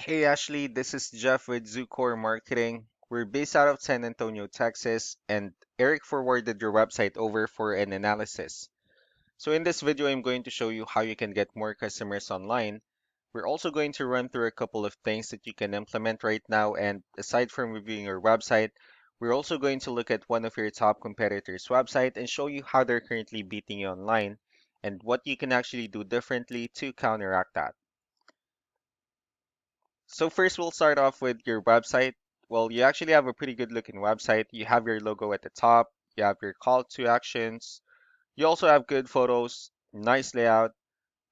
Hey Ashley, this is Jeff with Zucore Marketing. We're based out of San Antonio, Texas, and Eric forwarded your website over for an analysis. So in this video, I'm going to show you how you can get more customers online. We're also going to run through a couple of things that you can implement right now, and aside from reviewing your website, we're also going to look at one of your top competitors' website and show you how they're currently beating you online and what you can actually do differently to counteract that. So first we'll start off with your website. Well, you actually have a pretty good looking website. You have your logo at the top, you have your call to actions, you also have good photos, nice layout,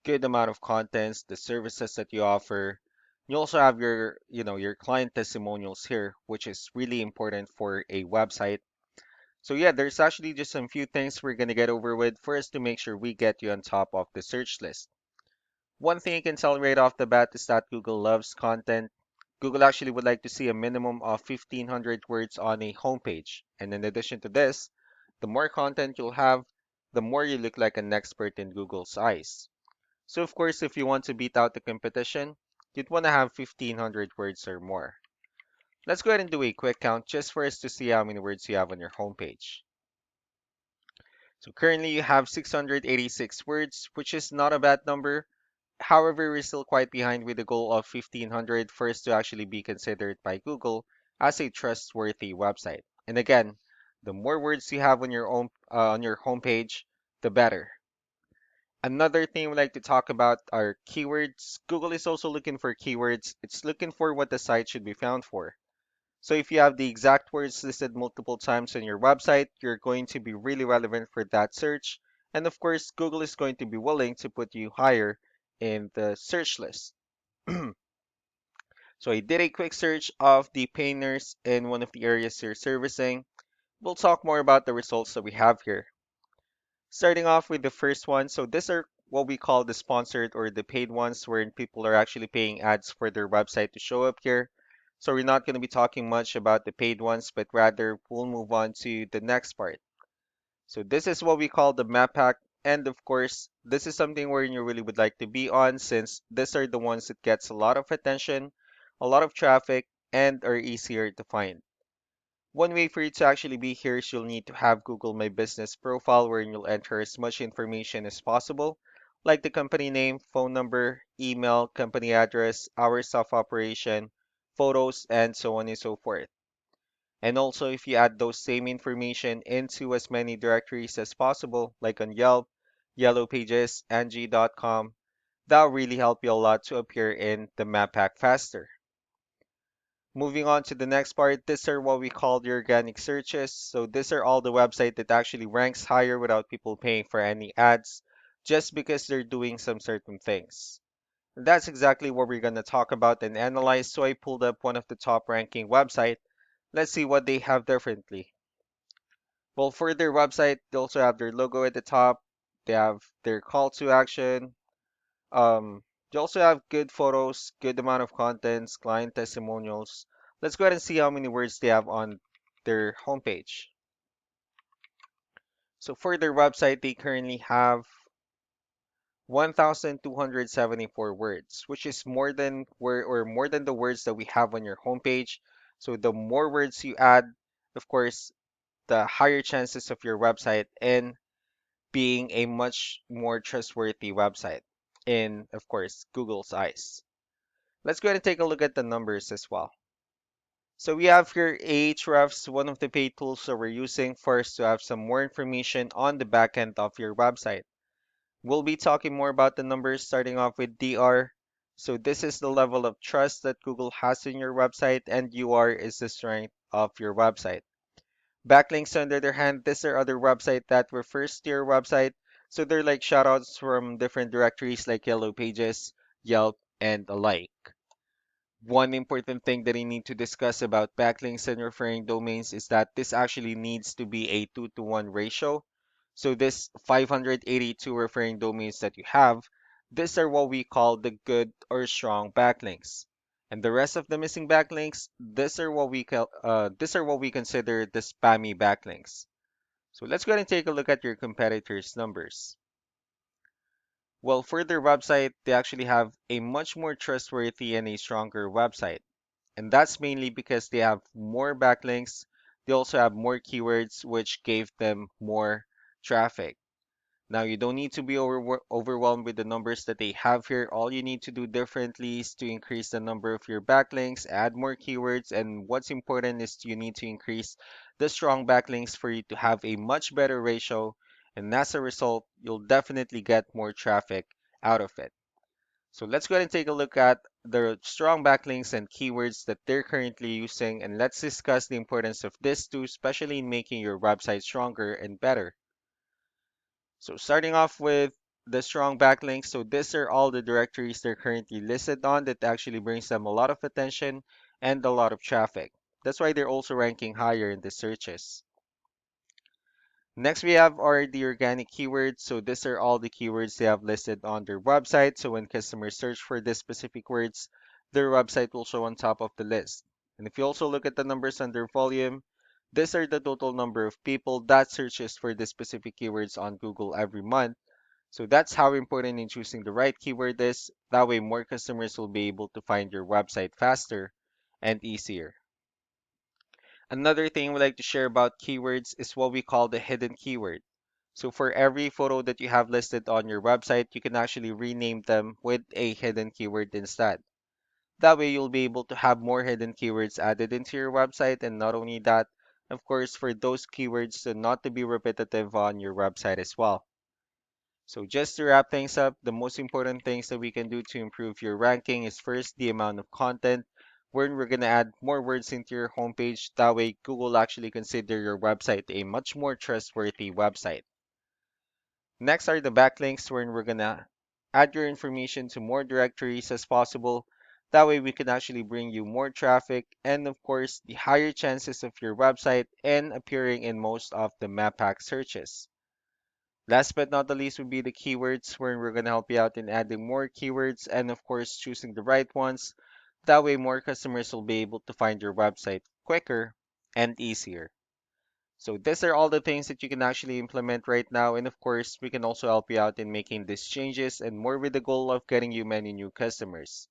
good amount of contents, the services that you offer. You also have your client testimonials here, which is really important for a website. So yeah, there's actually just some few things we're gonna get over with first to make sure we get you on top of the search list. One thing you can tell right off the bat is that Google loves content. Google actually would like to see a minimum of 1,500 words on a homepage. And in addition to this, the more content you'll have, the more you look like an expert in Google's eyes. So of course, if you want to beat out the competition, you'd want to have 1,500 words or more. Let's go ahead and do a quick count just for us to see how many words you have on your homepage. So currently you have 686 words, which is not a bad number. However, we're still quite behind with the goal of 1,500 for us to actually be considered by Google as a trustworthy website. And again, the more words you have on your homepage, the better. Another thing we like to talk about are keywords. Google is also looking for keywords. It's looking for what the site should be found for. So if you have the exact words listed multiple times on your website, you're going to be really relevant for that search. And of course, Google is going to be willing to put you higher in the search list. So I did a quick search of the painters in one of the areas you're servicing. We'll talk more about the results that we have here. Starting off with the first one, so these are what we call the sponsored or the paid ones, wherein people are actually paying ads for their website to show up here. So we're not going to be talking much about the paid ones, but rather we'll move on to the next part. So this is what we call the map hack. And of course, this is something where you really would like to be on since these are the ones that gets a lot of attention, a lot of traffic, and are easier to find. One way for you to actually be here is you'll need to have Google My Business profile where you'll enter as much information as possible, like the company name, phone number, email, company address, hours of operation, photos, and so on and so forth. And also, if you add those same information into as many directories as possible, like on Yelp, Yellow Pages, Angie.com, that'll really help you a lot to appear in the map pack faster. Moving on to the next part, these are what we call the organic searches. So these are all the website that actually ranks higher without people paying for any ads, just because they're doing some certain things. And that's exactly what we're going to talk about and analyze. So I pulled up one of the top ranking website. Let's see what they have differently. Well, for their website, they also have their logo at the top. They have their call to action. They also have good photos, good amount of contents, client testimonials. Let's go ahead and see how many words they have on their homepage. So for their website, they currently have 1,274 words, which is more than the words that we have on your homepage. So the more words you add, of course, the higher chances of your website in being a much more trustworthy website in, of course, Google's eyes. Let's go ahead and take a look at the numbers as well. So we have here Ahrefs, one of the paid tools that we're using first to have some more information on the back end of your website. We'll be talking more about the numbers starting off with DR. So this is the level of trust that Google has in your website, and UR is the strength of your website. Backlinks, on the other hand, these are other website that refers to your website. So they're like shoutouts from different directories like Yellow Pages, Yelp, and the like. One important thing that I need to discuss about backlinks and referring domains is that this actually needs to be a 2-to-1 ratio. So this 582 referring domains that you have, these are what we call the good or strong backlinks. And the rest of the missing backlinks, these are what we consider the spammy backlinks. So let's go ahead and take a look at your competitors' numbers. Well, for their website, they actually have a much more trustworthy and a stronger website. And that's mainly because they have more backlinks. They also have more keywords, which gave them more traffic. Now, you don't need to be overwhelmed with the numbers that they have here. All you need to do differently is to increase the number of your backlinks, add more keywords, and what's important is you need to increase the strong backlinks for you to have a much better ratio. And as a result, you'll definitely get more traffic out of it. So let's go ahead and take a look at the strong backlinks and keywords that they're currently using, and let's discuss the importance of this too, especially in making your website stronger and better. So starting off with the strong backlinks, so these are all the directories they're currently listed on that actually brings them a lot of attention and a lot of traffic. That's why they're also ranking higher in the searches. Next, we have are the organic keywords. So these are all the keywords they have listed on their website. So when customers search for these specific words, their website will show on top of the list. And if you also look at the numbers under volume, these are the total number of people that searches for the specific keywords on Google every month. So that's how important in choosing the right keyword is. That way more customers will be able to find your website faster and easier. Another thing we like to share about keywords is what we call the hidden keyword. So for every photo that you have listed on your website, you can actually rename them with a hidden keyword instead. That way you'll be able to have more hidden keywords added into your website. And not only that, of course, for those keywords to not to be repetitive on your website as well. So just to wrap things up, the most important things that we can do to improve your ranking is first the amount of content, where we're going to add more words into your homepage. That way Google actually consider your website a much more trustworthy website. Next are the backlinks, where we're going to add your information to more directories as possible. That way we can actually bring you more traffic and of course the higher chances of your website and appearing in most of the map pack searches. Last but not the least would be the keywords, where we're going to help you out in adding more keywords and of course choosing the right ones. That way more customers will be able to find your website quicker and easier. So these are all the things that you can actually implement right now. And of course, we can also help you out in making these changes and more with the goal of getting you many new customers.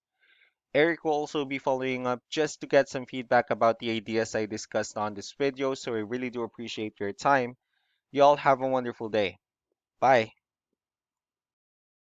Eric will also be following up just to get some feedback about the ideas I discussed on this video. So I really do appreciate your time. You all have a wonderful day. Bye.